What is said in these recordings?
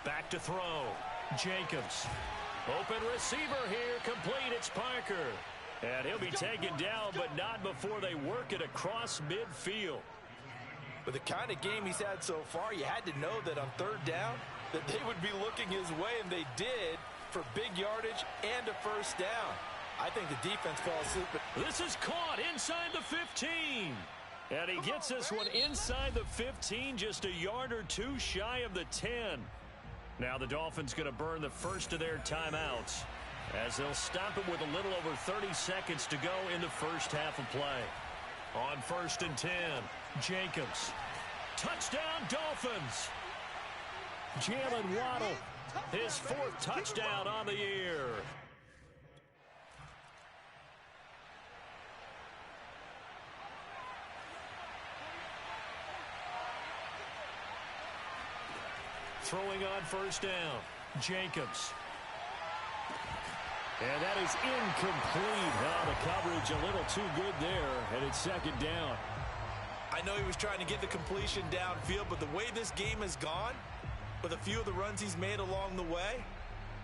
Back to throw. Jacobs. Open receiver here. Complete. It's Parker. And he'll be taken down, but not before they work it across midfield. With the kind of game he's had so far, you had to know that on third down that they would be looking his way, and they did, for big yardage and a first down. I think the defense fell asleep. This is caught inside the 15. And he gets this one inside the 15, just a yard or two shy of the 10. Now the Dolphins going to burn the first of their timeouts as they'll stop him with a little over 30 seconds to go in the first half of play. On 1st and 10, Jacobs. Touchdown, Dolphins. Jalen Waddle, his 4th touchdown on the year. Throwing on 1st down, Jacobs. And that is incomplete. The coverage a little too good there, and it's 2nd down. I know he was trying to get the completion downfield, but the way this game has gone, with a few of the runs he's made along the way,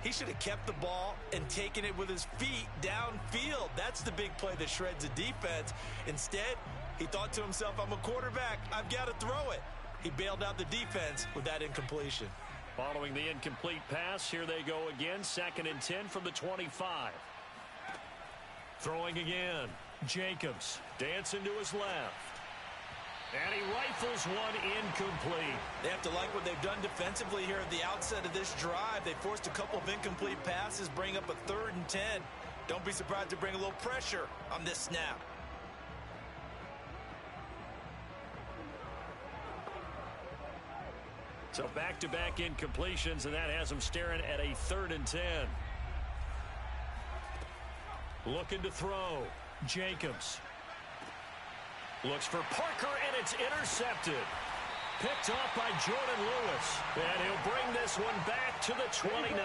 he should have kept the ball and taken it with his feet downfield. That's the big play that shreds the defense. Instead, he thought to himself, I'm a quarterback. I've got to throw it. He bailed out the defense with that incompletion. Following the incomplete pass, here they go again. 2nd and 10 from the 25. Throwing again. Jacobs dancing to his left. And he rifles one incomplete. They have to like what they've done defensively here at the outset of this drive. They forced a couple of incomplete passes, bring up a 3rd and 10. Don't be surprised to bring a little pressure on this snap. So back-to-back incompletions, and that has them staring at a 3rd and 10. Looking to throw. Jacobs. Looks for Parker, and it's intercepted. Picked off by Jordan Lewis. And he'll bring this one back to the 29.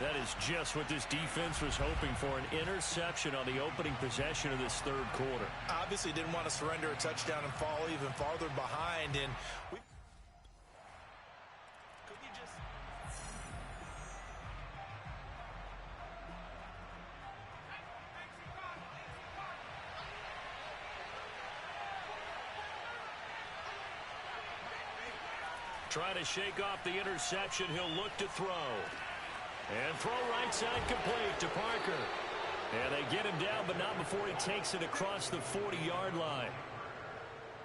That is just what this defense was hoping for, an interception on the opening possession of this 3rd quarter. Obviously didn't want to surrender a touchdown and fall even farther behind. And could you just... Trying to shake off the interception. He'll look to throw. And throw right side complete to Parker. And they get him down, but not before he takes it across the 40-yard line.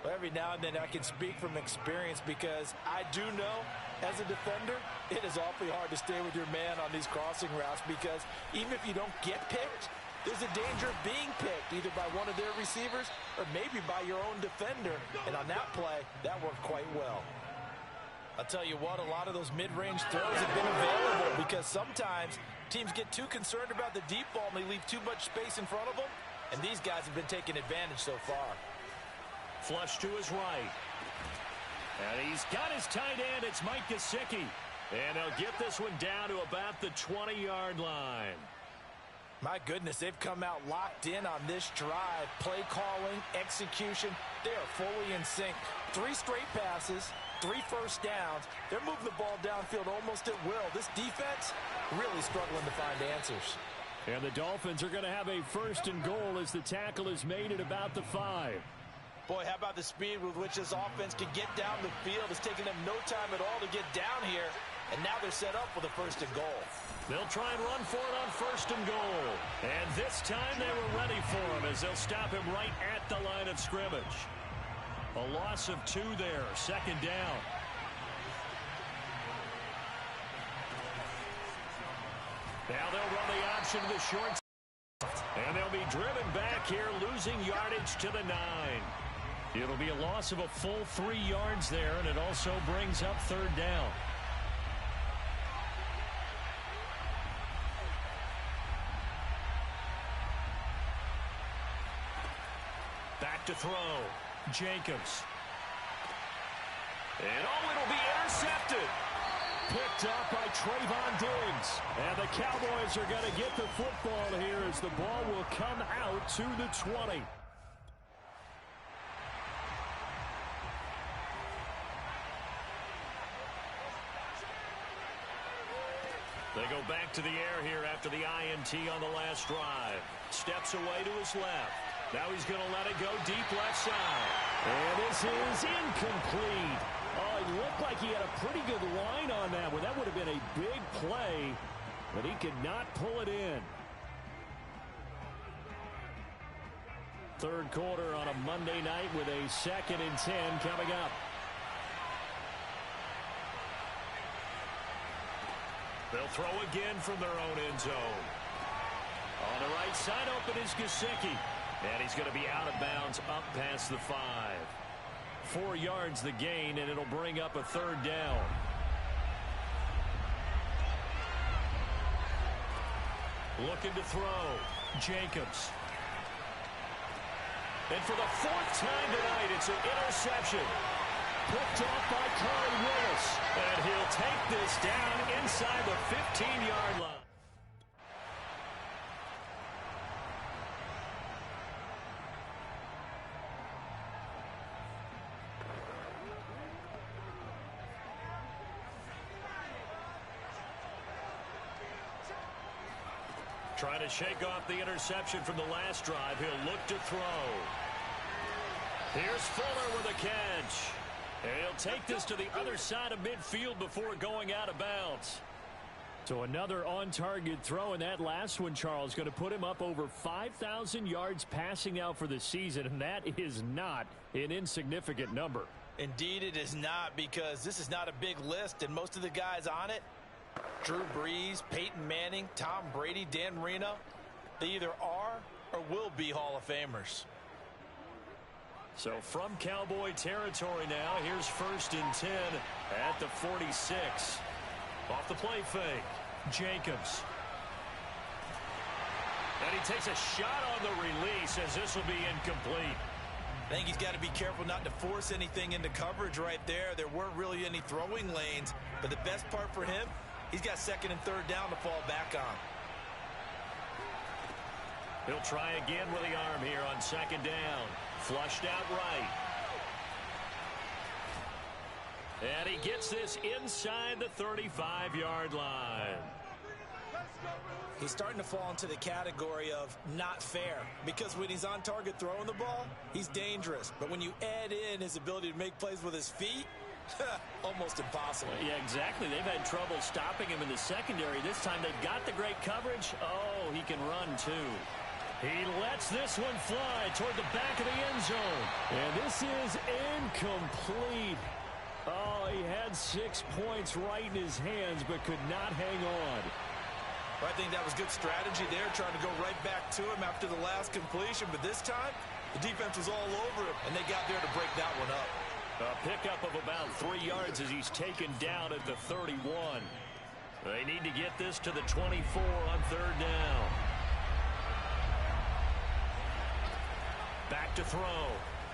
Well, every now and then I can speak from experience, because I do know as a defender it is awfully hard to stay with your man on these crossing routes, because even if you don't get picked, there's a danger of being picked either by one of their receivers or maybe by your own defender. And on that play, that worked quite well. I'll tell you what, a lot of those mid-range throws have been available, because sometimes teams get too concerned about the deep ball and they leave too much space in front of them, and these guys have been taking advantage so far. Flush to his right. And he's got his tight end. It's Mike Gesicki. And they'll get this one down to about the 20-yard line. My goodness, they've come out locked in on this drive. Play calling, execution, they are fully in sync. 3 straight passes, 3 first downs. They're moving the ball downfield almost at will. This defense really struggling to find answers. And the Dolphins are going to have a 1st and goal as the tackle is made at about the 5. Boy, how about the speed with which this offense can get down the field? It's taken them no time at all to get down here. And now they're set up with a 1st and goal. They'll try and run for it on 1st and goal. And this time they were ready for him as they'll stop him right at the line of scrimmage. A loss of 2 there, 2nd down. Now they'll run the option to the short. And they'll be driven back here, losing yardage to the 9. It'll be a loss of a full 3 yards there, and it also brings up 3rd down. Back to throw. Jacobs. And it'll be intercepted. Picked up by Trayvon Diggs. And the Cowboys are going to get the football here as the ball will come out to the 20. They go back to the air here after the INT on the last drive. Steps away to his left. Now he's going to let it go deep left side. And this is incomplete. Oh, it looked like he had a pretty good line on that one. That would have been a big play, but he could not pull it in. Third quarter on a Monday night with a 2nd and 10 coming up. They'll throw again from their own end zone. On the right side open is Gesicki. And he's going to be out of bounds up past the 5. 4 yards the gain, and it'll bring up a 3rd down. Looking to throw. Jacobs. And for the 4th time tonight, it's an interception. Picked off by Corey Willis. And he'll take this down inside the 15-yard line. Trying to shake off the interception from the last drive. He'll look to throw. Here's Fuller with a catch. And he'll take this to the other side of midfield before going out of bounds. So another on-target throw, and that last one, Charles, going to put him up over 5,000 yards passing out for the season, and that is not an insignificant number. Indeed it is not, because this is not a big list, and most of the guys on it, Drew Brees, Peyton Manning, Tom Brady, Dan Marino, they either are or will be Hall of Famers. So from Cowboy territory now, here's 1st and 10 at the 46. Off the play fake, Jacobs. And he takes a shot on the release as this will be incomplete. I think he's got to be careful not to force anything into coverage right there. There weren't really any throwing lanes, but the best part for him, he's got 2nd and 3rd down to fall back on. He'll try again with the arm here on 2nd down. Flushed out right. And he gets this inside the 35-yard line. He's starting to fall into the category of not fair, because when he's on target throwing the ball, he's dangerous. But when you add in his ability to make plays with his feet, almost impossible. Yeah, exactly. They've had trouble stopping him in the secondary. This time they've got the great coverage. Oh, he can run too. He lets this one fly toward the back of the end zone. And this is incomplete. Oh, he had 6 points right in his hands, but could not hang on. I think that was good strategy there, trying to go right back to him after the last completion. But this time, the defense was all over him, and they got there to break that one up. A pickup of about 3 yards as he's taken down at the 31. They need to get this to the 24 on 3rd down. Back to throw.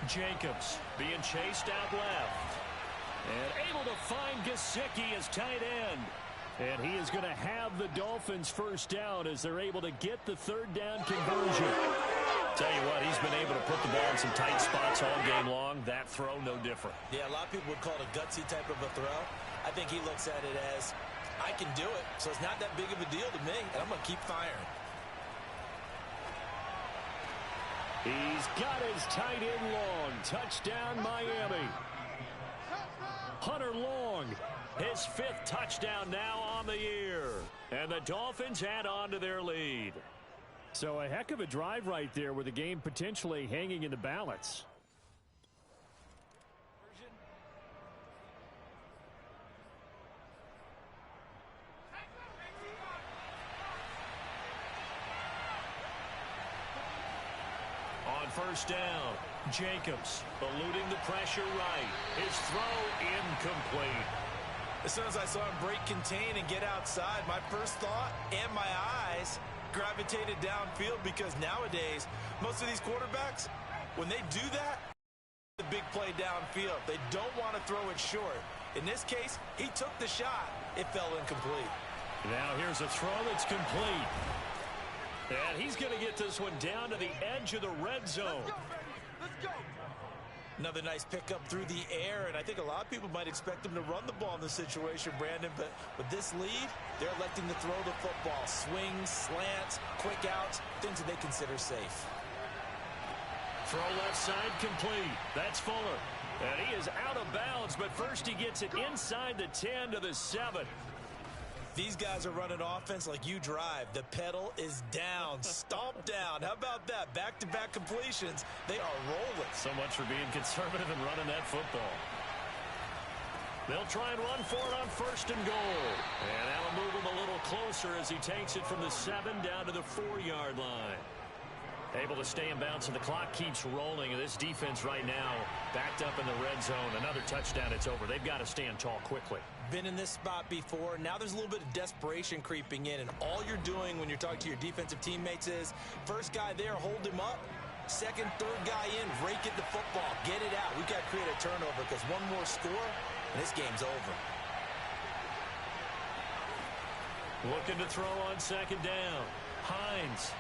Jacobs being chased out left. And able to find Gesicki as tight end. And he is going to have the Dolphins 1st down as they're able to get the 3rd down conversion. Tell you what, he's been able to put the ball in some tight spots all game long. That throw, no different. Yeah, a lot of people would call it a gutsy type of a throw. I think he looks at it as, I can do it, so it's not that big of a deal to me, and I'm going to keep firing. He's got his tight end Long. Touchdown, Miami. Hunter Long, his 5th touchdown now on the year. And the Dolphins add on to their lead. So a heck of a drive right there with the game potentially hanging in the balance. On 1st down, Jacobs eluding the pressure right. His throw incomplete. As soon as I saw him break contain and get outside, my first thought and my eyes gravitated downfield, because nowadays, most of these quarterbacks, when they do that, the big play downfield. They don't want to throw it short. In this case, he took the shot. It fell incomplete. Now here's a throw that's complete. And he's going to get this one down to the edge of the red zone. Let's go. Another nice pickup through the air, and I think a lot of people might expect him to run the ball in this situation, Brandon, but with this lead, they're electing to throw the football. Swings, slants, quick outs, things that they consider safe. Throw left side complete. That's Fuller. And he is out of bounds, but first he gets it inside the 10 to the 7. These guys are running offense like you drive. The pedal is down, stomp down. How about that? Back-to-back completions. They are rolling. So much for being conservative and running that football. They'll try and run for it on first and goal. And that'll move him a little closer as he takes it from the 7 down to the 4-yard line. Able to stay in bounds, and the clock keeps rolling. And this defense right now backed up in the red zone. Another touchdown, it's over. They've got to stand tall quickly. Been in this spot before. Now there's a little bit of desperation creeping in, and all you're doing when you're talking to your defensive teammates is first guy there, hold him up. Second, third guy in, rake at the football. Get it out. We've got to create a turnover because one more score, and this game's over. Looking to throw on second down. Hines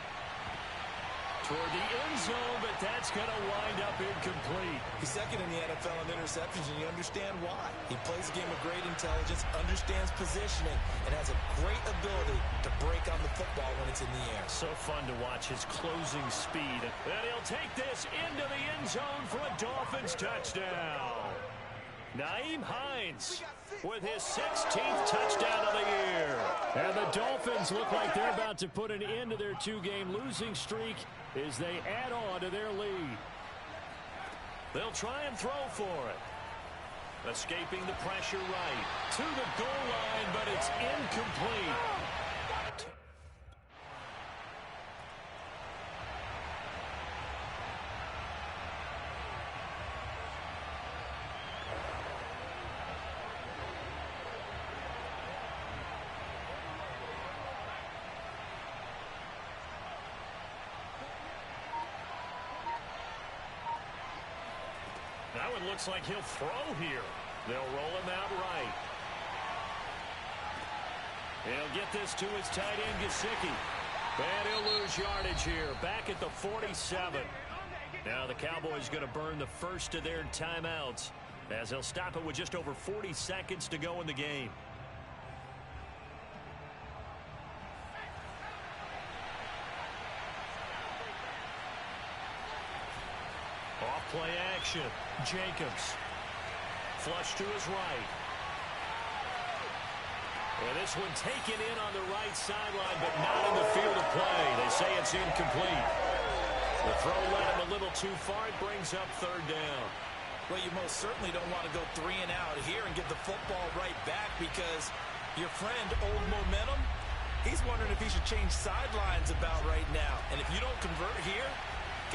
toward the end zone, but that's going to wind up incomplete. He's second in the NFL in interceptions, and you understand why. He plays a game of great intelligence, understands positioning, and has a great ability to break on the football when it's in the air. So fun to watch his closing speed. And he'll take this into the end zone for a Dolphins touchdown. Naeem Hines with his 16th touchdown of the year. And the Dolphins look like they're about to put an end to their 2-game losing streak as they add on to their lead. They'll try and throw for it. Escaping the pressure right to the goal line, but it's incomplete. Now it looks like he'll throw here. They'll roll him out right. He'll get this to his tight end, Gesicki. And he'll lose yardage here, back at the 47. Now the Cowboys going to burn the first of their timeouts as they'll stop it with just over 40 seconds to go in the game. Off-play action. Jacobs. Flush to his right. And this one taken in on the right sideline, but not in the field of play. They say it's incomplete. The throw led him a little too far. It brings up third down. Well, you most certainly don't want to go 3 and out here and get the football right back because your friend, Old Momentum, he's wondering if he should change sidelines about right now. And if you don't convert here,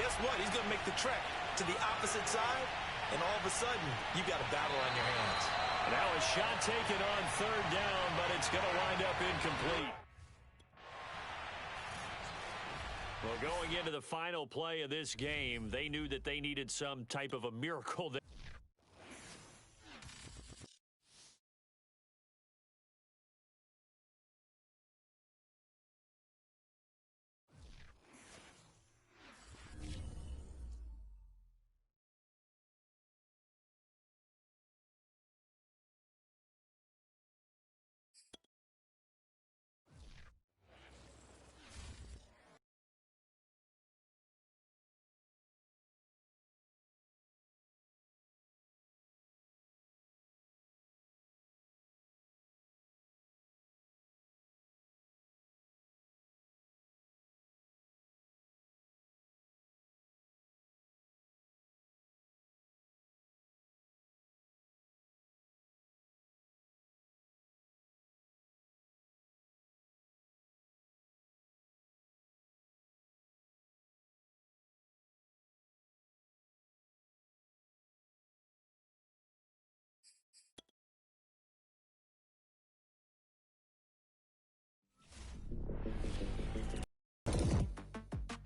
guess what? He's going to make the trek to the opposite side, and all of a sudden, you've got a battle on your hands. Now a shot taken on third down, but it's going to wind up incomplete. Well, going into the final play of this game, they knew that they needed some type of a miracle.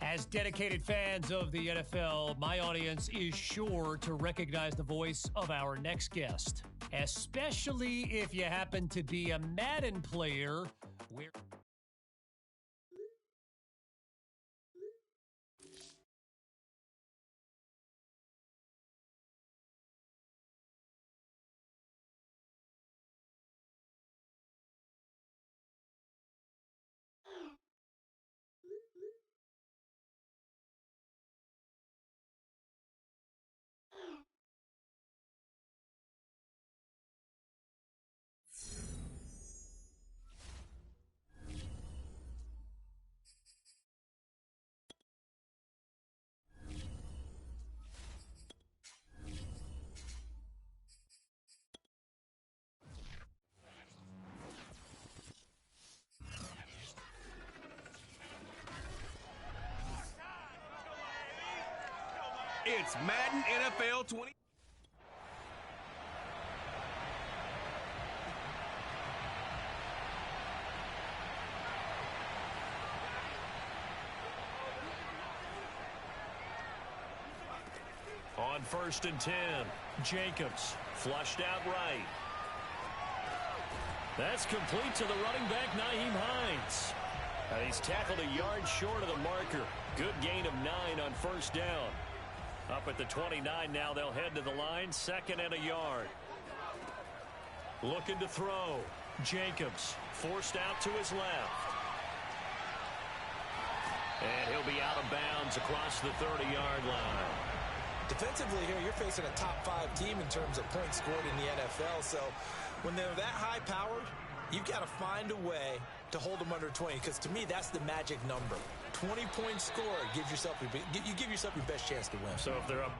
As dedicated fans of the NFL, my audience is sure to recognize the voice of our next guest, especially if you happen to be a Madden player. It's Madden NFL 20. On 1st and 10, Jacobs flushed out right. That's complete to the running back, Nyheim Hines. He's tackled a yard short of the marker. Good gain of 9 on 1st down. Up at the 29 now, they'll head to the line, 2nd and a yard. Looking to throw. Jacobs forced out to his left. And he'll be out of bounds across the 30-yard line. Defensively here, you're facing a top-5 team in terms of points scored in the NFL. So when they're that high-powered, you've got to find a way to hold them under 20. Because to me, that's the magic number. 20 points scored gives yourself you give yourself your best chance to win. So if they're up.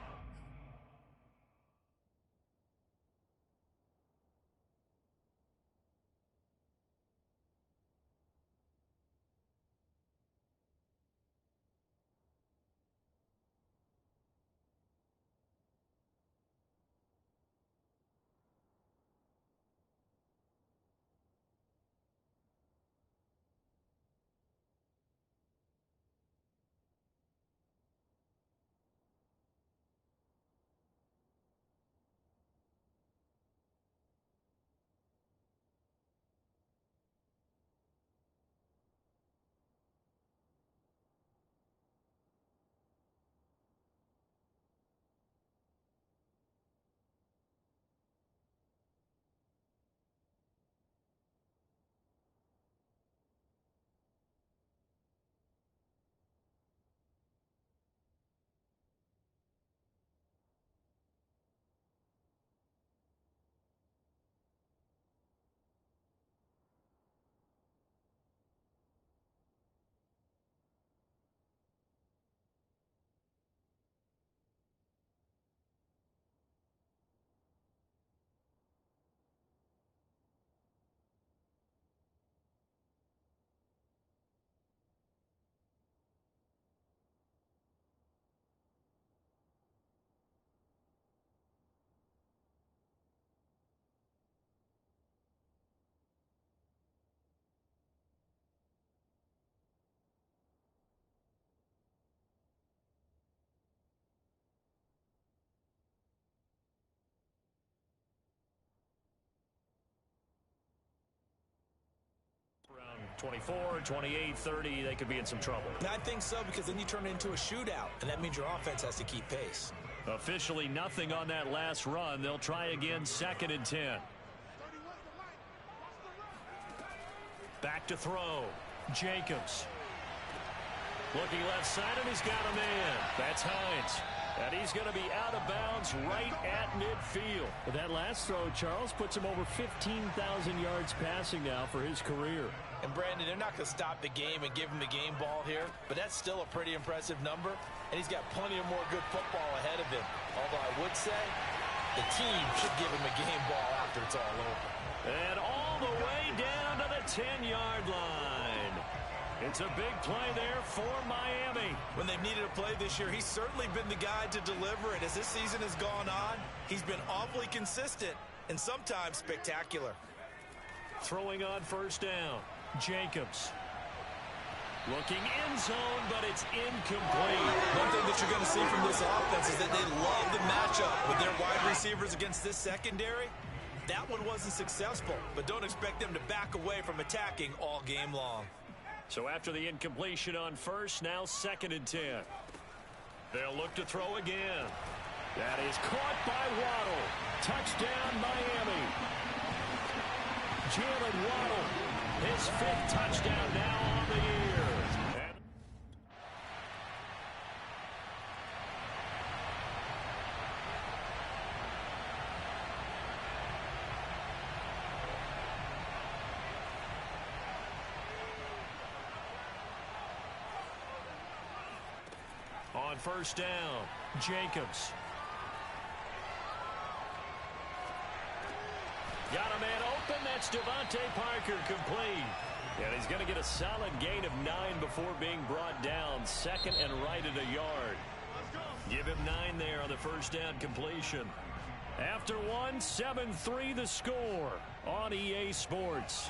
Around 24, 28, 30, they could be in some trouble. I think so, because then you turn it into a shootout, and that means your offense has to keep pace. Officially nothing on that last run. They'll try again, 2nd and 10. Back to throw. Jacobs. Looking left side, and he's got a man. That's Hines. And he's going to be out of bounds right at midfield. But that last throw, Charles, puts him over 15,000 yards passing now for his career. And Brandon, they're not going to stop the game and give him the game ball here, but that's still a pretty impressive number, and he's got plenty of more good football ahead of him. Although I would say the team should give him a game ball after it's all over. And all the way down to the 10-yard line. It's a big play there for Miami. When they've needed a play this year, he's certainly been the guy to deliver it. As this season has gone on, he's been awfully consistent and sometimes spectacular. Throwing on 1st down. Jacobs. Looking end zone, but it's incomplete. One thing that you're going to see from this offense is that they love the matchup with their wide receivers against this secondary. That one wasn't successful, but don't expect them to back away from attacking all game long. So after the incompletion on 1st, now 2nd and 10. They'll look to throw again. That is caught by Waddle. Touchdown, Miami. Jalen Waddle, his 5th touchdown now on the year. On 1st down, Jacobs. Got a man open. That's Devontae Parker, complete. And he's going to get a solid gain of 9 before being brought down. 2nd and right at a yard. Give him 9 there on the first down completion. After one, 7-3 the score on EA Sports.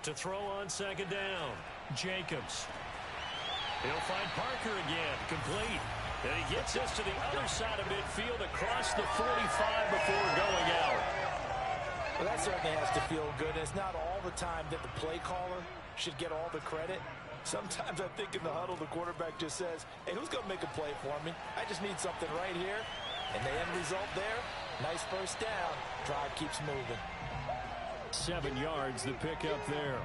To throw on second down, Jacobs. He'll find Parker again, complete. And he gets us to the other side of midfield across the 45 before going out. Well, that certainly has to feel good. And it's not all the time that the play caller should get all the credit. Sometimes I think in the huddle, the quarterback just says, hey, who's going to make a play for me? I just need something right here. And the end result there, nice first down. Drive keeps moving. 7 yards, the pickup there.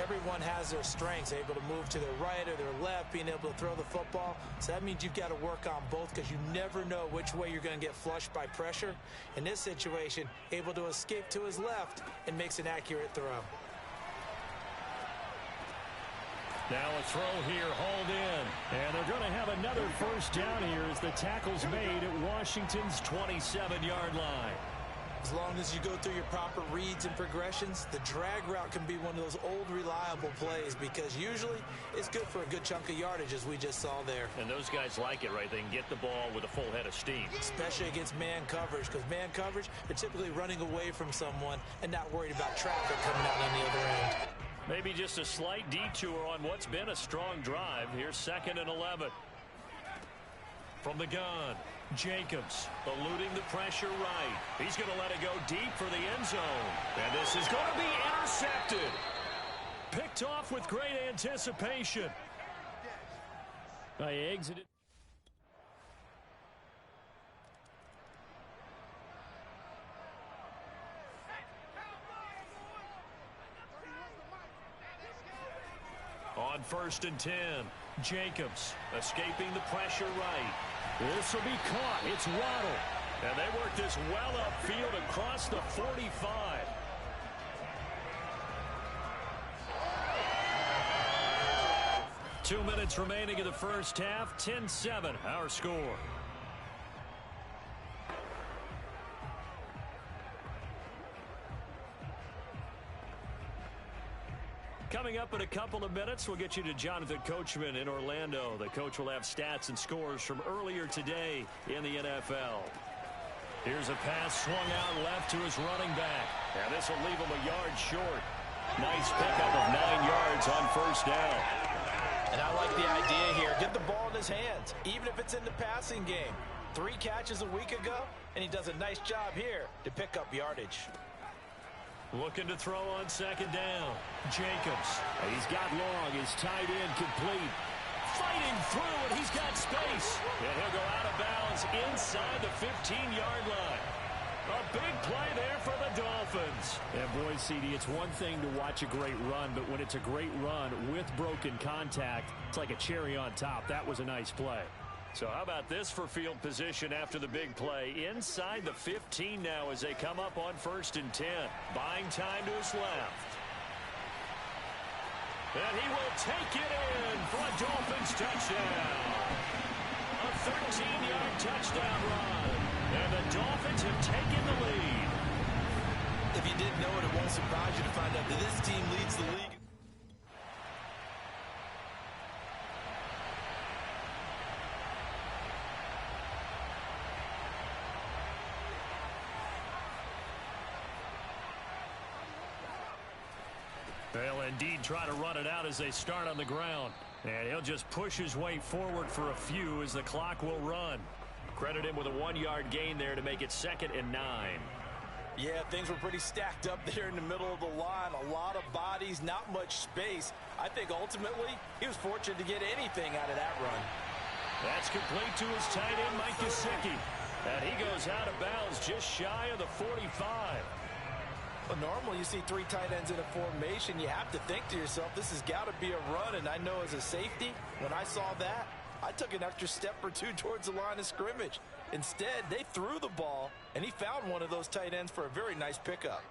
Everyone has their strengths, able to move to their right or their left, being able to throw the football. So that means you've got to work on both because you never know which way you're going to get flushed by pressure. In this situation, able to escape to his left and makes an accurate throw. Now a throw here, hauled in. And they're going to have another first down here as the tackle's made at Washington's 27-yard line. As long as you go through your proper reads and progressions, the drag route can be one of those old reliable plays because usually it's good for a good chunk of yardage as we just saw there. And those guys like it, right? They can get the ball with a full head of steam. Especially against man coverage because man coverage, they're typically running away from someone and not worried about traffic coming out on the other end. Maybe just a slight detour on what's been a strong drive. Here's 2nd and 11. From the gun, Jacobs eluding the pressure right. He's going to let it go deep for the end zone. And this is going to be intercepted. Picked off with great anticipation. I exited. On 1st and 10, Jacobs escaping the pressure right. This will be caught. It's Waddle. And they work this well upfield across the 45. Two minutes remaining in the first half. 10-7, our score. Coming up in a couple of minutes, we'll get you to Jonathan Coachman in Orlando. The coach will have stats and scores from earlier today in the NFL. Here's a pass swung out left to his running back. And this will leave him a yard short. Nice pickup of 9 yards on first down. And I like the idea here. Get the ball in his hands, even if it's in the passing game. 3 catches a week ago, and he does a nice job here to pick up yardage. Looking to throw on second down. Jacobs. He's got long. His tight end complete. Fighting through, and he's got space. And he'll go out of bounds inside the 15-yard line. A big play there for the Dolphins. And boy, CD, it's one thing to watch a great run, but when it's a great run with broken contact, it's like a cherry on top. That was a nice play. So how about this for field position after the big play? Inside the 15 now as they come up on 1st and 10. Buying time to his left. And he will take it in for a Dolphins touchdown. A 13-yard touchdown run. And the Dolphins have taken the lead. If you didn't know it, it won't surprise you to find out that this team leads the league. They'll indeed try to run it out as they start on the ground. And he'll just push his way forward for a few as the clock will run. Credit him with a 1-yard gain there to make it 2nd and 9. Yeah, things were pretty stacked up there in the middle of the line. A lot of bodies, not much space. I think ultimately he was fortunate to get anything out of that run. That's complete to his tight end, Mike Gesicki. And he goes out of bounds just shy of the 45. Well, normally you see 3 tight ends in a formation. You have to think to yourself, this has got to be a run. And I know as a safety, when I saw that, I took an extra step or 2 towards the line of scrimmage. Instead, they threw the ball, and he found one of those tight ends for a very nice pickup.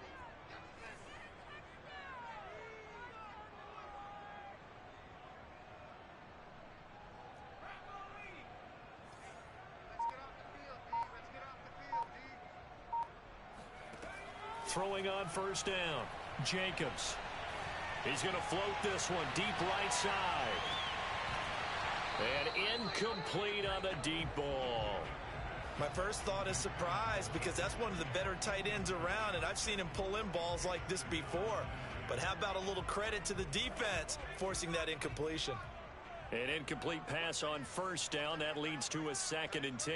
Throwing on first down, Jacobs. He's going to float this one deep right side. And incomplete on the deep ball. My first thought is surprise because that's one of the better tight ends around, and I've seen him pull in balls like this before. But how about a little credit to the defense forcing that incompletion? An incomplete pass on first down. That leads to a 2nd and 10.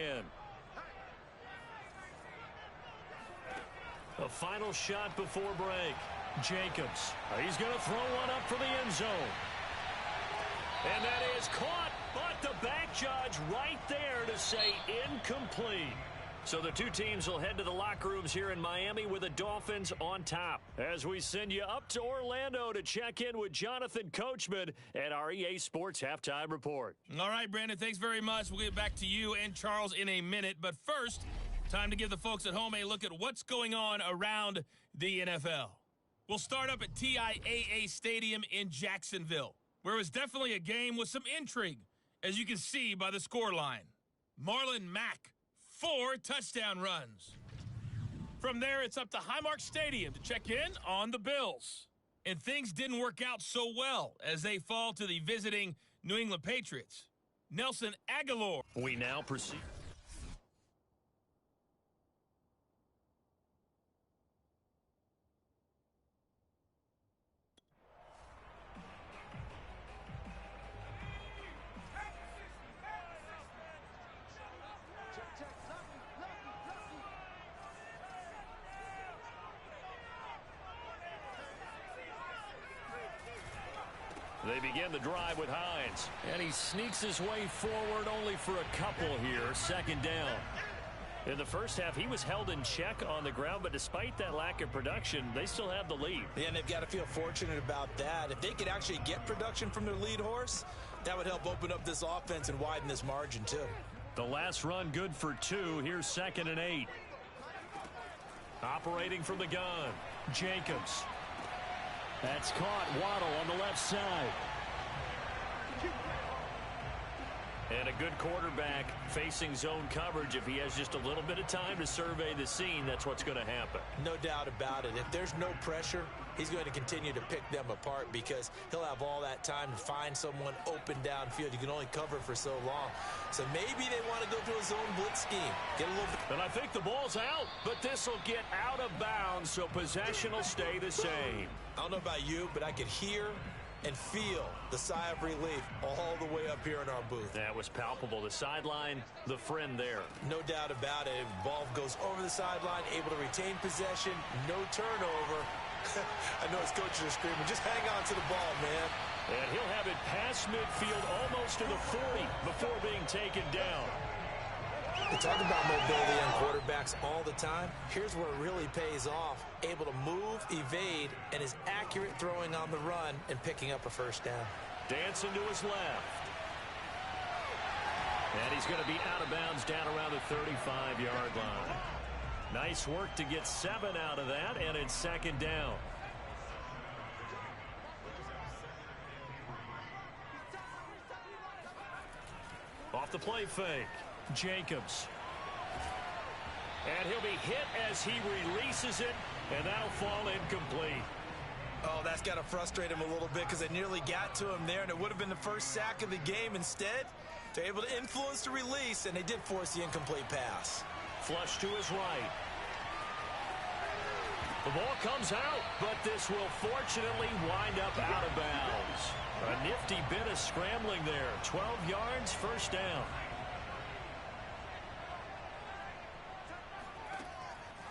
A final shot before break. Jacobs. He's going to throw one up for the end zone. And that is caught, but the back judge right there to say incomplete. So the two teams will head to the locker rooms here in Miami with the Dolphins on top. As we send you up to Orlando to check in with Jonathan Coachman at our EA Sports Halftime Report. All right, Brandon, thanks very much. We'll get back to you and Charles in a minute. But first, time to give the folks at home a look at what's going on around the NFL. We'll start up at TIAA Stadium in Jacksonville, where it was definitely a game with some intrigue, as you can see by the scoreline. Marlon Mack, 4 touchdown runs. From there, it's up to Highmark Stadium to check in on the Bills. And things didn't work out so well as they fall to the visiting New England Patriots. Nelson Aguilar. We now proceed. They begin the drive with Hines. And he sneaks his way forward only for a couple here. 2nd down. In the first half, he was held in check on the ground, but despite that lack of production, they still have the lead. Yeah, and they've got to feel fortunate about that. If they could actually get production from their lead horse, that would help open up this offense and widen this margin, too. The last run good for 2. Here's 2nd and 8. Operating from the gun, Jacobs. That's caught. Waddle on the left side. And a good quarterback facing zone coverage. If he has just a little bit of time to survey the scene, that's what's going to happen. No doubt about it. If there's no pressure, he's going to continue to pick them apart because he'll have all that time to find someone open downfield. You can only cover for so long. So maybe they want to go to a zone blitz scheme. Get a little bit. And I think the ball's out, but this will get out of bounds, so possession will stay the same. I don't know about you, but I could hear and feel the sigh of relief all the way up here in our booth. That was palpable. The sideline, the friend there. No doubt about it. Ball goes over the sideline, able to retain possession, no turnover. I know his coaches are screaming, just hang on to the ball, man. And he'll have it past midfield almost to the 40 before being taken down. We talk about mobility on quarterbacks all the time. Here's where it really pays off. Able to move, evade, and is accurate throwing on the run and picking up a first down. Dancing to his left. And he's going to be out of bounds down around the 35-yard line. Nice work to get 7 out of that, and it's 2nd down. Off the play fake. Jacobs. And he'll be hit as he releases it, and that'll fall incomplete. Oh, that's got to frustrate him a little bit because they nearly got to him there, and it would have been the first sack of the game. Instead, they're able to influence the release, and they did force the incomplete pass. Flush to his right. The ball comes out, but this will fortunately wind up out of bounds. A nifty bit of scrambling there. 12 yards, first down.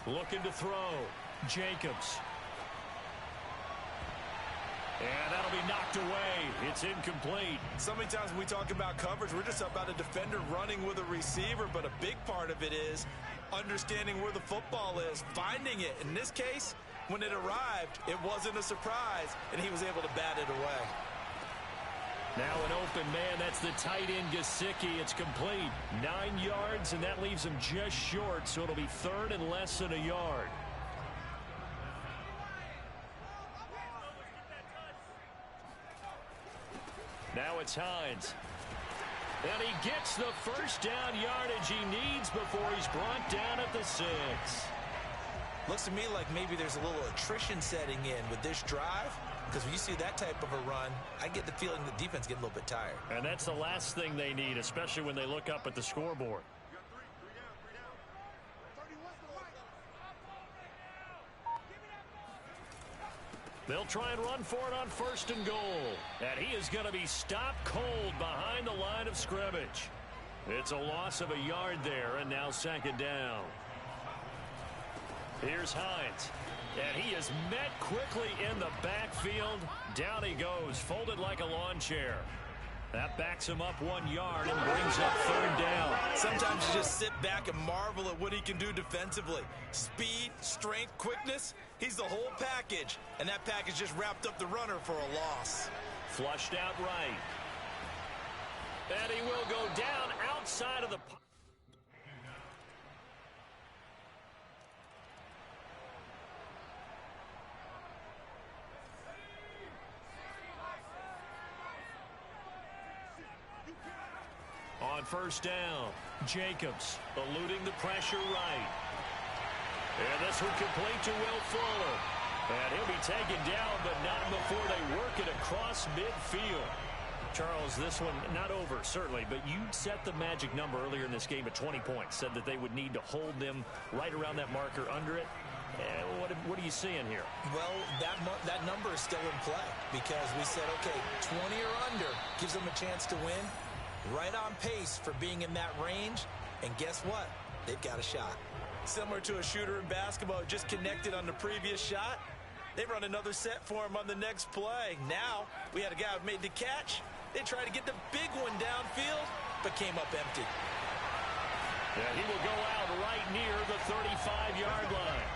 Looking to throw. Jacobs. And that'll be knocked away. It's incomplete. So many times when we talk about coverage, we're just about a defender running with a receiver, but a big part of it is understanding where the football is, finding it. In this case, when it arrived, it wasn't a surprise, and he was able to bat it away. Now an open man, that's the tight end Gesicki. It's complete. 9 yards, and that leaves him just short, so it'll be 3rd and less than a yard. Now it's Hines. And he gets the first down yardage he needs before he's brought down at the 6. Looks to me like maybe there's a little attrition setting in with this drive. Because when you see that type of a run, I get the feeling the defense get a little bit tired. And that's the last thing they need, especially when they look up at the scoreboard. They'll try and run for it on 1st and goal. And he is going to be stopped cold behind the line of scrimmage. It's a loss of a yard there, and now 2nd down. Here's Hines. And he is met quickly in the backfield. Down he goes, folded like a lawn chair. That backs him up 1 yard and brings up 3rd down. Sometimes you just sit back and marvel at what he can do defensively. Speed, strength, quickness. He's the whole package. And that package just wrapped up the runner for a loss. Flushed out right. And he will go down outside of the... On 1st down, Jacobs eluding the pressure right. And this one complete to Will Fuller. And he'll be taken down, but not before they work it across midfield. Charles, this one not over, certainly, but you set the magic number earlier in this game at 20 points. Said that they would need to hold them right around that marker under it. What are you seeing here? Well, that number is still in play because we said, okay, 20 or under gives them a chance to win. Right on pace for being in that range. And guess what? They've got a shot. Similar to a shooter in basketball who just connected on the previous shot. They run another set for him on the next play. Now, we had a guy who made the catch. They tried to get the big one downfield, but came up empty. Yeah, he will go out right near the 35-yard line.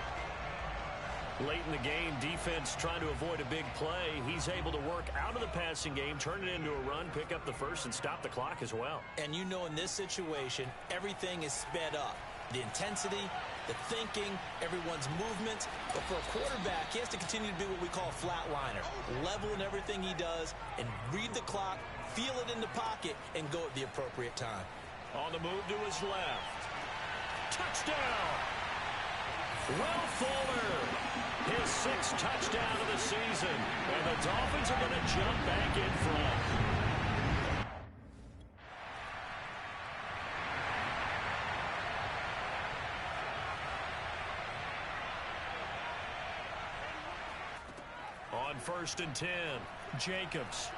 Late in the game, defense trying to avoid a big play. He's able to work out of the passing game, turn it into a run, pick up the first, and stop the clock as well. And you know in this situation, everything is sped up. The intensity, the thinking, everyone's movements. But for a quarterback, he has to continue to be what we call a flatliner. Level in everything he does and read the clock, feel it in the pocket, and go at the appropriate time. On the move to his left. Touchdown! Will Fuller! His 6th touchdown of the season. And the Dolphins are going to jump back in front. On 1st and 10, Jacobs.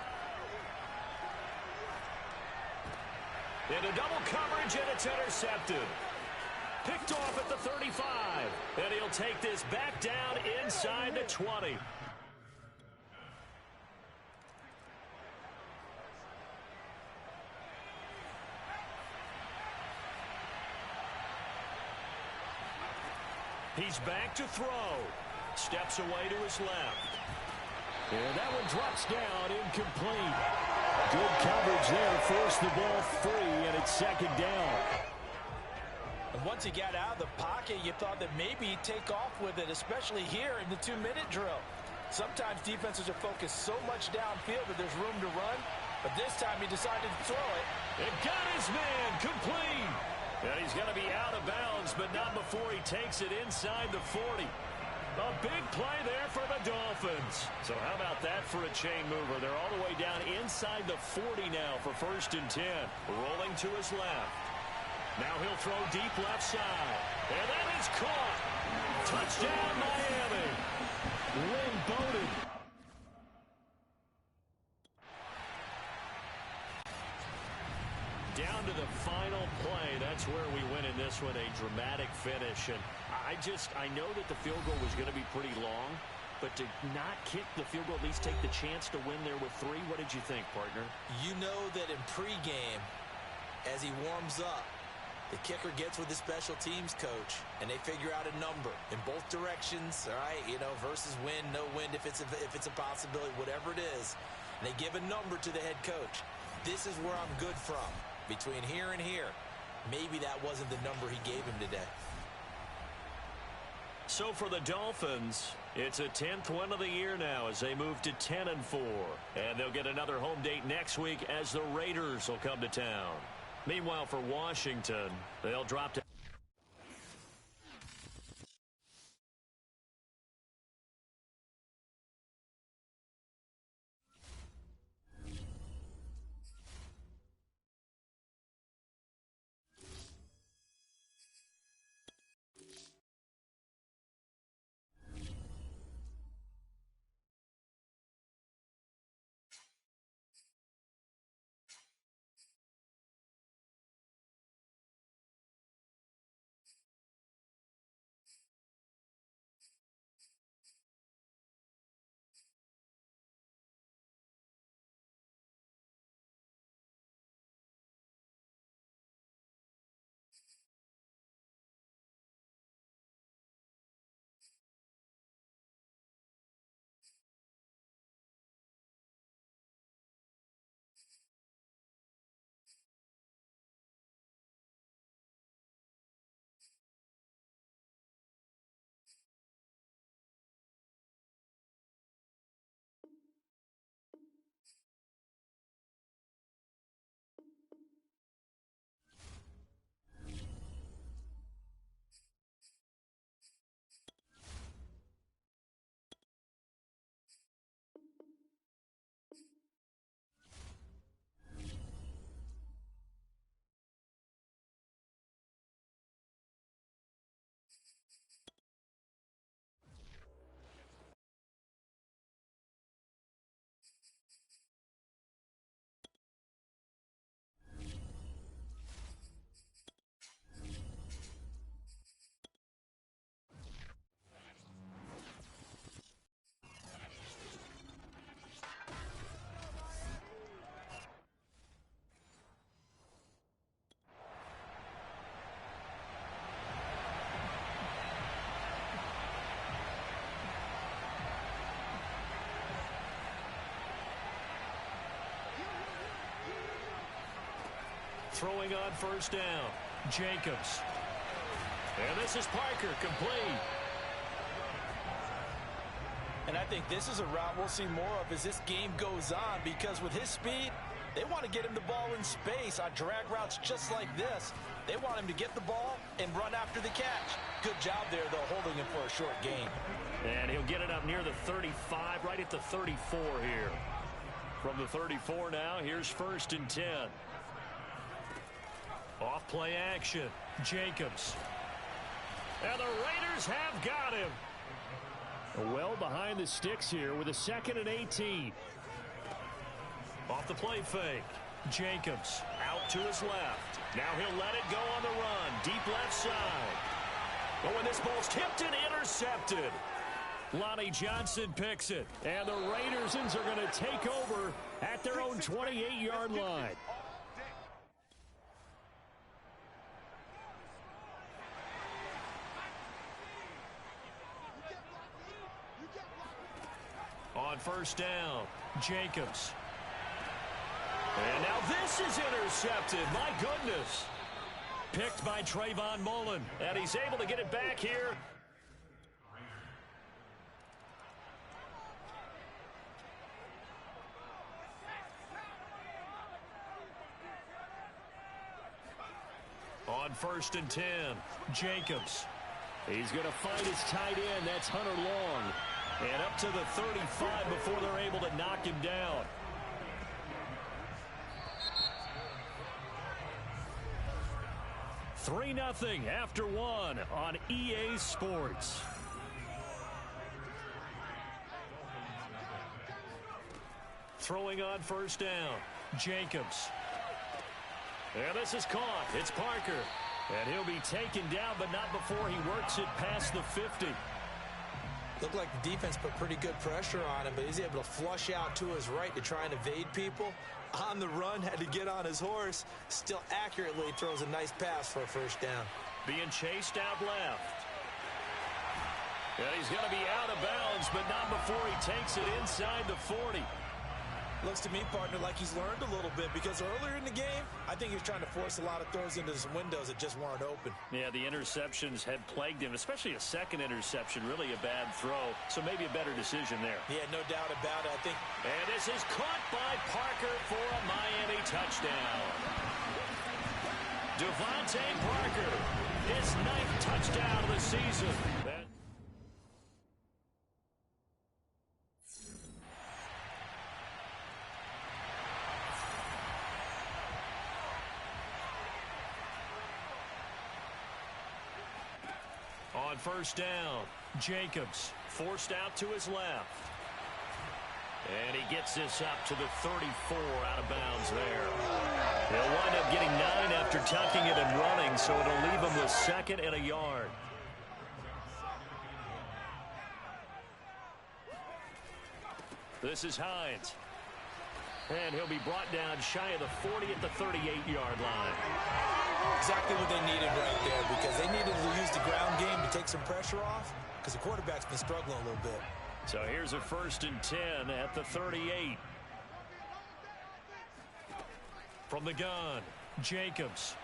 Into double coverage, and it's intercepted. Picked off at the 35. And he'll take this back down inside the 20. He's back to throw. Steps away to his left. And that one drops down, incomplete. Good coverage there, forced the ball free, and it's 2nd down. And once he got out of the pocket, you thought that maybe he'd take off with it, especially here in the 2-minute drill. Sometimes defenses are focused so much downfield that there's room to run, but this time he decided to throw it. It got his man, complete. And he's going to be out of bounds, but not before he takes it inside the 40. A big play there for the Dolphins. So how about that for a chain mover? They're all the way down inside the 40 now for 1st and 10. Rolling to his left. Now he'll throw deep left side. And that is caught. Touchdown, Miami. Lynn Bowden. Down to the final play. That's where we win in this one. A dramatic finish. And I know that the field goal was going to be pretty long, but to not kick the field goal, at least take the chance to win there with 3, what did you think, partner? You know that in pregame, as he warms up, the kicker gets with the special teams coach, and they figure out a number in both directions, all right, versus win, no win, if it's a possibility, whatever it is. And they give a number to the head coach. This is where I'm good from. Between here and here, maybe that wasn't the number he gave him today. So for the Dolphins, it's a 10th win of the year now as they move to 10-4. And they'll get another home date next week as the Raiders will come to town. Meanwhile, for Washington, they'll drop to Throwing on first down. Jacobs. And this is Parker, complete. And I think this is a route we'll see more of as this game goes on, because with his speed, they want to get him the ball in space on drag routes just like this. They want him to get the ball and run after the catch. Good job there, though, holding him for a short gain. And he'll get it up near the 35, right at the 34 here. From the 34 now, here's 1st and 10. Off play action. Jacobs. And the Raiders have got him. Well behind the sticks here with a 2nd and 18. Off the play fake. Jacobs out to his left. Now he'll let it go on the run. Deep left side. Oh, and this ball's tipped and intercepted. Lonnie Johnson picks it. And the Raiders are going to take over at their own 28-yard line. On first down, Jacobs. And now this is intercepted. My goodness. Picked by Trayvon Mullen. And he's able to get it back here. On 1st and 10, Jacobs. He's going to find his tight end. That's Hunter Long. And up to the 35 before they're able to knock him down. Three 3-0 after one on EA Sports. Throwing on first down, Jacobs. And this is caught. It's Parker. And he'll be taken down, but not before he works it past the 50. Looked like the defense put pretty good pressure on him, but he's able to flush out to his right to try and evade people. On the run, had to get on his horse. Still accurately throws a nice pass for a first down. Being chased out left. And he's going to be out of bounds, but not before he takes it inside the 40. Looks to me, partner, like he's learned a little bit, because earlier in the game, I think he was trying to force a lot of throws into some windows that just weren't open. Yeah, the interceptions had plagued him, especially a second interception, really a bad throw. So maybe a better decision there. Yeah, no doubt about it, I think. And this is caught by Parker for a Miami touchdown. Devontae Parker, his 9th touchdown of the season. On first down, Jacobs forced out to his left. And he gets this up to the 34, out of bounds there. He'll wind up getting 9 after tucking it and running, so it'll leave him with 2nd and a yard. This is Hines. And he'll be brought down shy of the 40 at the 38-yard line. Exactly what they needed right there, because they needed to use the ground game to take some pressure off, because the quarterback's been struggling a little bit. So here's a 1st and 10 at the 38. From the gun, Jacobs.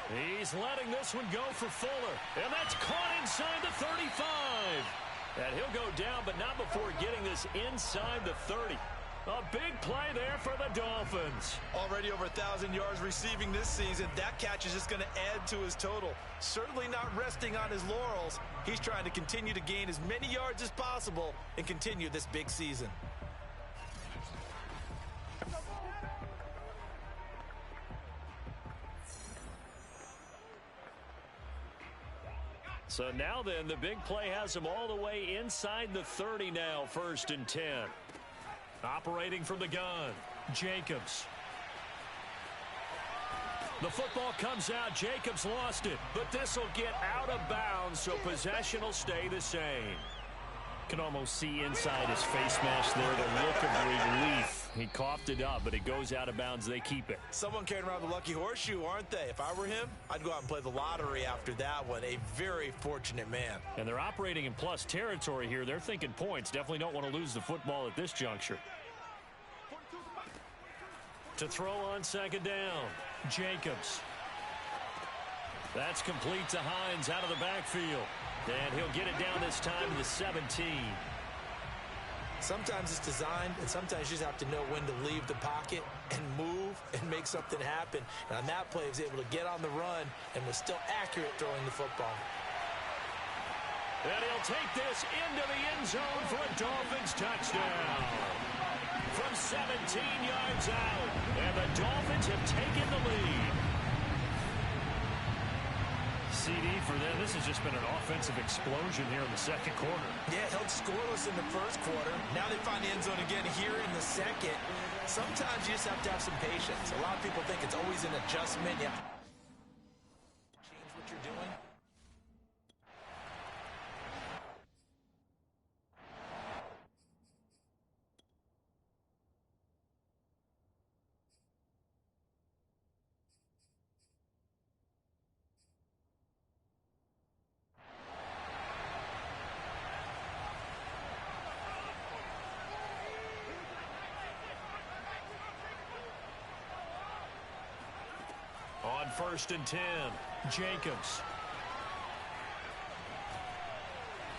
He's letting this one go for Fuller. And that's caught inside the 35. And he'll go down, but not before getting this inside the 30. A big play there for the Dolphins. Already over 1,000 yards receiving this season. That catch is just going to add to his total. Certainly not resting on his laurels. He's trying to continue to gain as many yards as possible and continue this big season. So now then, the big play has him all the way inside the 30 now, 1st and 10. Operating from the gun, Jacobs. The football comes out. Jacobs lost it, but this will get out of bounds, so possession will stay the same. Can almost see inside his face mask there the look of relief. He coughed it up, but it goes out of bounds. They keep it. Someone carrying around the lucky horseshoe, aren't they? If I were him, I'd go out and play the lottery after that one. A very fortunate man. And they're operating in plus territory here. They're thinking points. Definitely don't want to lose the football at this juncture. To throw on 2nd down, Jacobs. That's complete to Hines out of the backfield. And he'll get it down this time to the 17. Sometimes it's designed, and sometimes you just have to know when to leave the pocket and move and make something happen. And on that play, he was able to get on the run and was still accurate throwing the football. And he'll take this into the end zone for a Dolphins touchdown. From 17 yards out, and the Dolphins have taken the lead. CD for them, this has just been an offensive explosion here in the second quarter. Yeah, held scoreless in the first quarter. Now they find the end zone again here in the second. Sometimes you just have to have some patience. A lot of people think it's always an adjustment. You have to change what you're doing. On 1st and 10, Jacobs.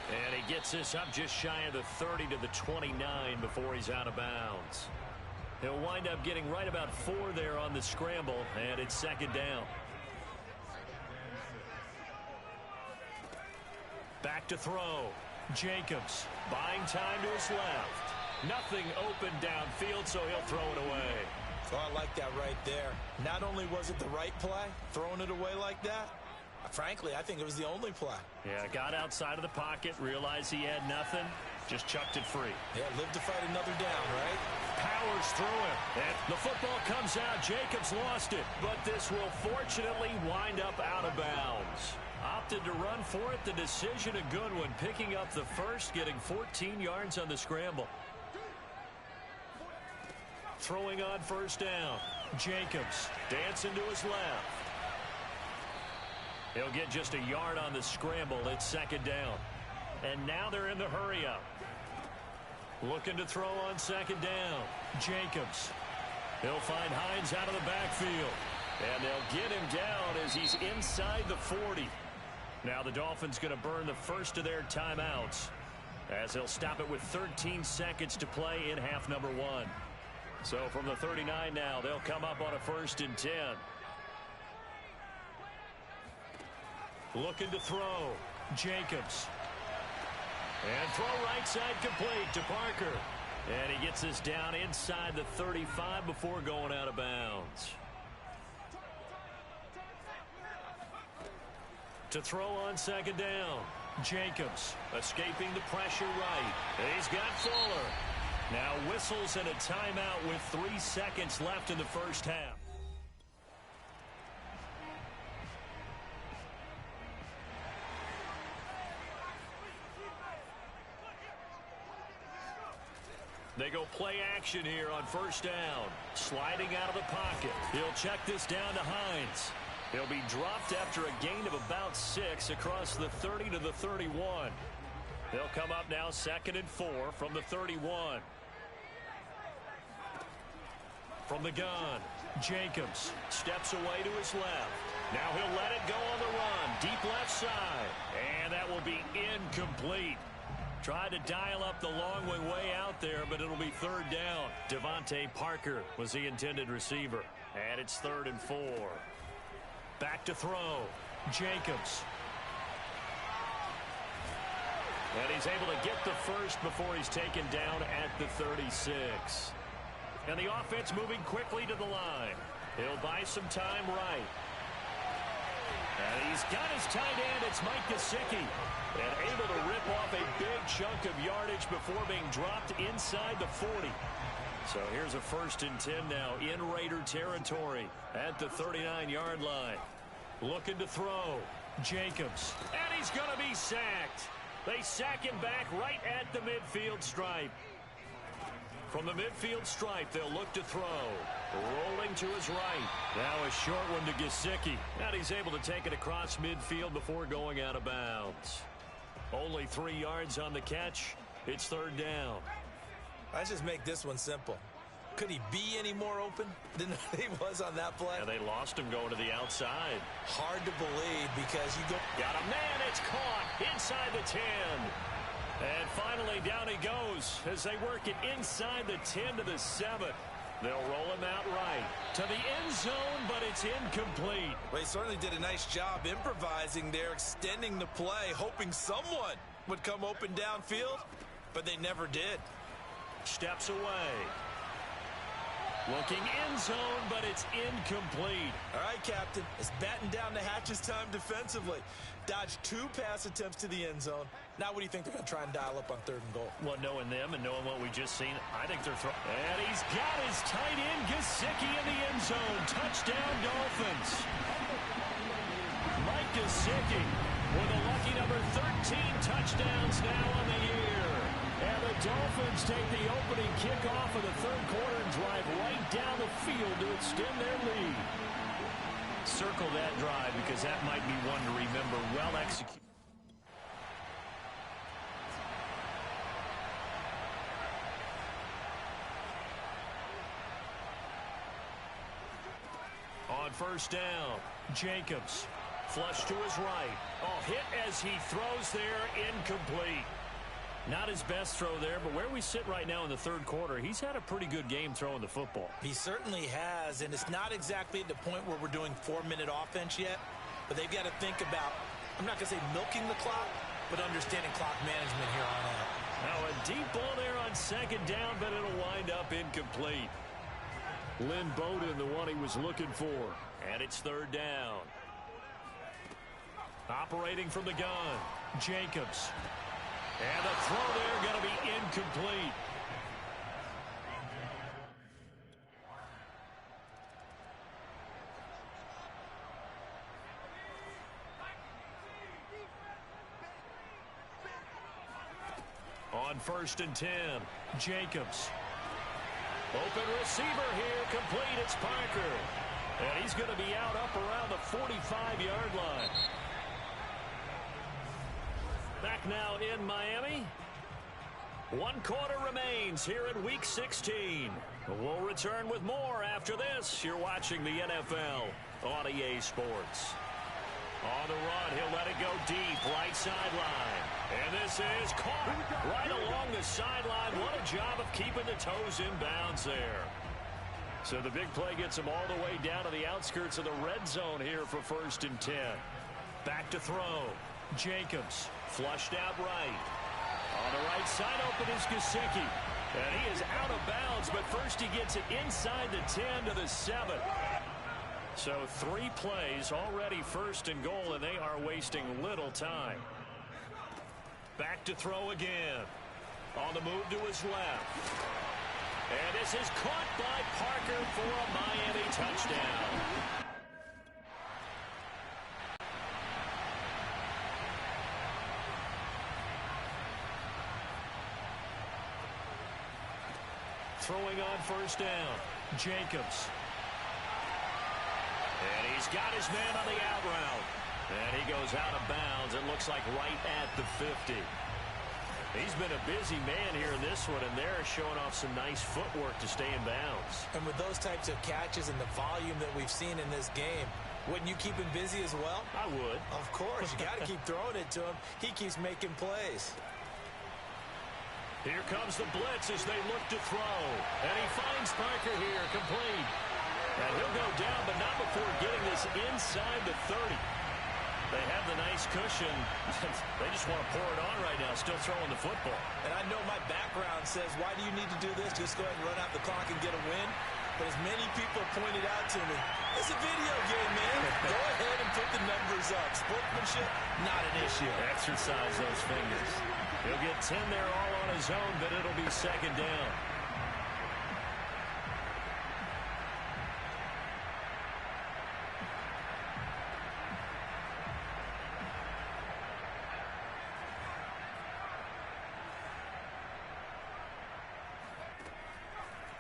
And he gets this up just shy of the 30 to the 29 before he's out of bounds. He'll wind up getting right about 4 there on the scramble, and it's second down. Back to throw. Jacobs buying time to his left. Nothing open downfield, so he'll throw it away. Oh, I like that right there. Not only was it the right play, throwing it away like that, frankly, I think it was the only play. Yeah, got outside of the pocket, realized he had nothing, just chucked it free. Yeah, live to fight another down, right? Powers through him. And the football comes out. Jacobs lost it, but this will fortunately wind up out of bounds. Opted to run for it. The decision a good one, picking up the first, getting 14 yards on the scramble. Throwing on 1st down. Jacobs dancing to his left. He'll get just a yard on the scramble. It's second down. And now they're in the hurry up. Looking to throw on 2nd down. Jacobs. He'll find Hines out of the backfield. And they'll get him down as he's inside the 40. Now the Dolphins going to burn the first of their timeouts as they'll stop it with 13 seconds to play in half number 1. So from the 39 now, they'll come up on a 1st and 10. Looking to throw. Jacobs. And throw right side complete to Parker. And he gets this down inside the 35 before going out of bounds. To throw on 2nd down. Jacobs escaping the pressure right. He's got Fuller. Now whistles and a timeout with 3 seconds left in the first half. They go play action here on 1st down. Sliding out of the pocket. He'll check this down to Hines. He'll be dropped after a gain of about 6 across the 30 to the 31. They'll come up now 2nd and 4 from the 31. From the gun, Jacobs steps away to his left. Now he'll let it go on the run. Deep left side. And that will be incomplete. Tried to dial up the long way out there, but it'll be 3rd down. Devontae Parker was the intended receiver. And it's 3rd and 4. Back to throw. Jacobs. And he's able to get the first before he's taken down at the 36. And the offense moving quickly to the line. He'll buy some time right. And he's got his tight end. It's Mike Gesicki. And able to rip off a big chunk of yardage before being dropped inside the 40. So here's a 1st and 10 now in Raider territory at the 39-yard line. Looking to throw. Jacobs. And he's going to be sacked. They sack him back right at the midfield stripe. From the midfield stripe, they'll look to throw. Rolling to his right. Now a short one to Gesicki. And he's able to take it across midfield before going out of bounds. Only 3 yards on the catch. It's 3rd down. Let's just make this one simple. Could he be any more open than he was on that play? Yeah, they lost him going to the outside. Hard to believe because you go... Got a man, it's caught inside the 10. And finally, down he goes as they work it inside the 10 to the 7. They'll roll him out right to the end zone, but it's incomplete. Well, he certainly did a nice job improvising there, extending the play, hoping someone would come open downfield, but they never did. Steps away. Looking end zone, but it's incomplete. All right, Captain. It's batten down the hatches time defensively. Dodged 2 pass attempts to the end zone. Now what do you think they're going to try and dial up on 3rd and goal? Well, knowing them and knowing what we just seen, I think they're throwing. And he's got his tight end, Gesicki, in the end zone. Touchdown, Dolphins. Mike Gesicki with a lucky number 13 touchdowns now on the year. And the Dolphins take the opening kickoff of the 3rd quarter and drive right down the field to extend their lead. Circle that drive because that might be one to remember. Well executed. On 1st down, Jacobs. Flush to his right. Oh, hit as he throws there, incomplete. Not his best throw there, but where we sit right now in the 3rd quarter, he's had a pretty good game throwing the football. He certainly has, and it's not exactly at the point where we're doing 4-minute offense yet, but they've got to think about, I'm not going to say milking the clock, but understanding clock management here on out. Now a deep ball there on 2nd down, but it'll wind up incomplete. Lynn Bowden, the one he was looking for. And it's 3rd down. Operating from the gun, Jacobs. And the throw there going to be incomplete. On 1st and 10, Jacobs. Open receiver here, complete, it's Parker. And he's going to be out up around the 45-yard line. Back now in Miami. 1 quarter remains here in Week 16. We'll return with more after this. You're watching the NFL on EA Sports. On the run, he'll let it go deep, right sideline. And this is caught right along the sideline. What a job of keeping the toes in bounds there. So the big play gets him all the way down to the outskirts of the red zone here for 1st and 10. Back to throw. Jacobs flushed out right. On the right side open is Gesicki. And he is out of bounds, but first he gets it inside the 10 to the 7. So 3 plays already 1st and goal, and they are wasting little time. Back to throw again. On the move to his left. And this is caught by Parker for a Miami touchdown. Throwing on 1st down, Jacobs. And he's got his man on the out route. And he goes out of bounds. It looks like right at the 50. He's been a busy man here in this one, and they're showing off some nice footwork to stay in bounds. And with those types of catches and the volume that we've seen in this game, wouldn't you keep him busy as well? I would. Of course. You got to keep throwing it to him. He keeps making plays. Here comes the blitz as they look to throw. And he finds Parker here, complete. And he'll go down, but not before getting this inside the 30. They have the nice cushion. They just want to pour it on right now, still throwing the football. And I know my background says, why do you need to do this? Just go ahead and run out the clock and get a win. But as many people pointed out to me, it's a video game, man. Go ahead and put the numbers up. Sportsmanship, not an issue. Exercise those fingers. He'll get 10 there all on his own, but it'll be 2nd down.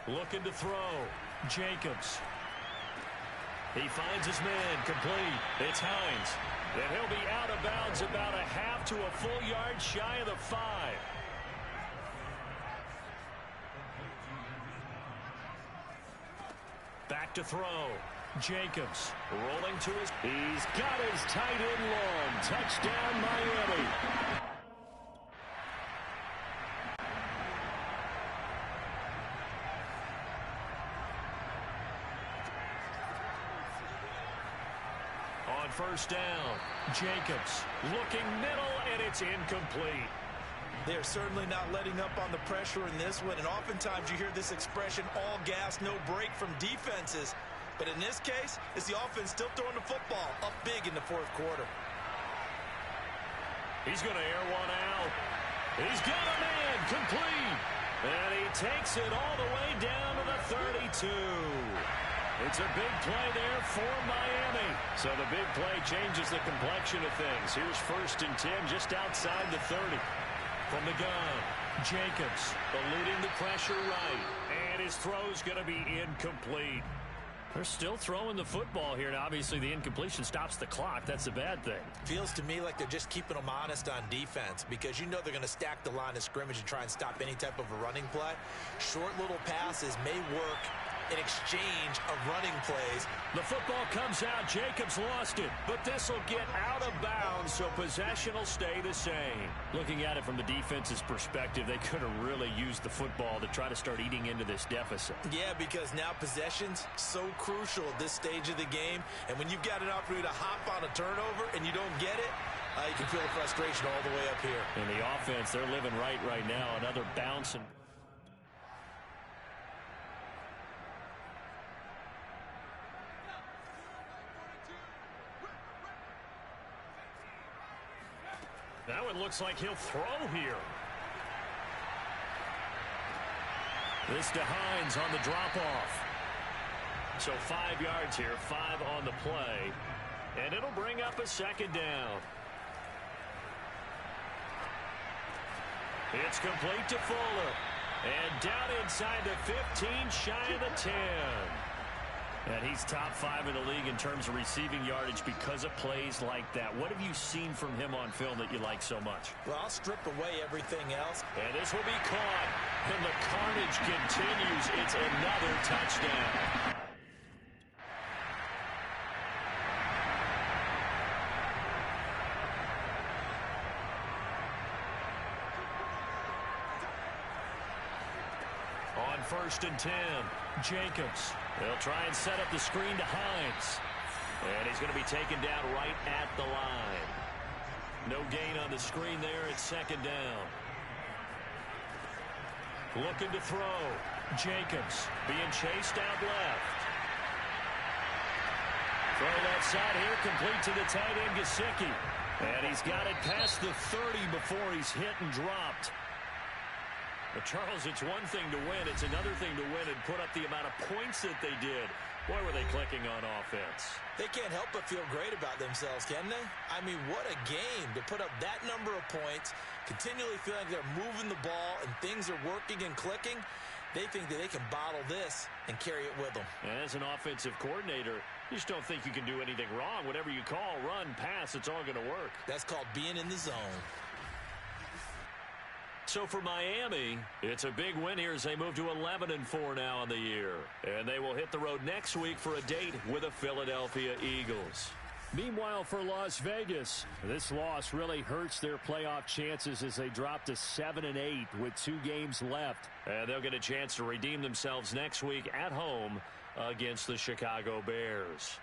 Looking to throw. Jacobs. He finds his man, complete. It's Hines. And he'll be out of bounds about a half to a full yard shy of the 5. back to throw. Jacobs rolling to his. He's got his tight end long. Touchdown, Miami. On first down, Jacobs looking middle, and it's incomplete. They're certainly not letting up on the pressure in this one, and oftentimes you hear this expression, all gas, no break from defenses. But in this case, it's the offense still throwing the football up big in the fourth quarter. He's going to air one out. He's got a man complete. And he takes it all the way down to the 32. It's a big play there for Miami. So the big play changes the complexion of things. Here's 1st and 10 just outside the 30. From the gun, Jacobs eluding the pressure right. And his throw's going to be incomplete. They're still throwing the football here, and obviously the incompletion stops the clock. That's a bad thing. Feels to me like they're just keeping them honest on defense because you know they're going to stack the line of scrimmage and try and stop any type of a running play. Short little passes may work in exchange of running plays. The football comes out. Jacobs lost it, but this will get out of bounds, so possession will stay the same. Looking at it from the defense's perspective, they could have really used the football to try to start eating into this deficit. Yeah, because now possession's so crucial at this stage of the game, and when you've got an opportunity to hop on a turnover and you don't get it, you can feel the frustration all the way up here. And the offense, they're living right now. Another bounce and now it looks like he'll throw here. This to Hines on the drop-off. So 5 yards here, 5 on the play. And it'll bring up a 2nd down. It's complete to Fuller. And down inside the 15, shy of the 10. And he's top 5 in the league in terms of receiving yardage because of plays like that. What have you seen from him on film that you like so much? Well, I'll strip away everything else. And this will be caught. And the carnage continues. It's another touchdown. On 1st and 10, Jacobs. They'll try and set up the screen to Hines. And he's going to be taken down right at the line. No gain on the screen there. It's 2nd down. Looking to throw. Jacobs being chased out left. Throw left side here, complete to the tight end, Gesicki. And he's got it past the 30 before he's hit and dropped. But, Charles, it's one thing to win. It's another thing to win and put up the amount of points that they did. Boy, were they clicking on offense. They can't help but feel great about themselves, can they? I mean, what a game to put up that number of points, continually feeling like they're moving the ball and things are working and clicking. They think that they can bottle this and carry it with them. And as an offensive coordinator, you just don't think you can do anything wrong. Whatever you call, run, pass, it's all going to work. That's called being in the zone. So for Miami, it's a big win here as they move to 11-4 now on the year. And they will hit the road next week for a date with the Philadelphia Eagles. Meanwhile, for Las Vegas, this loss really hurts their playoff chances as they drop to 7-8 with 2 games left. And they'll get a chance to redeem themselves next week at home against the Chicago Bears.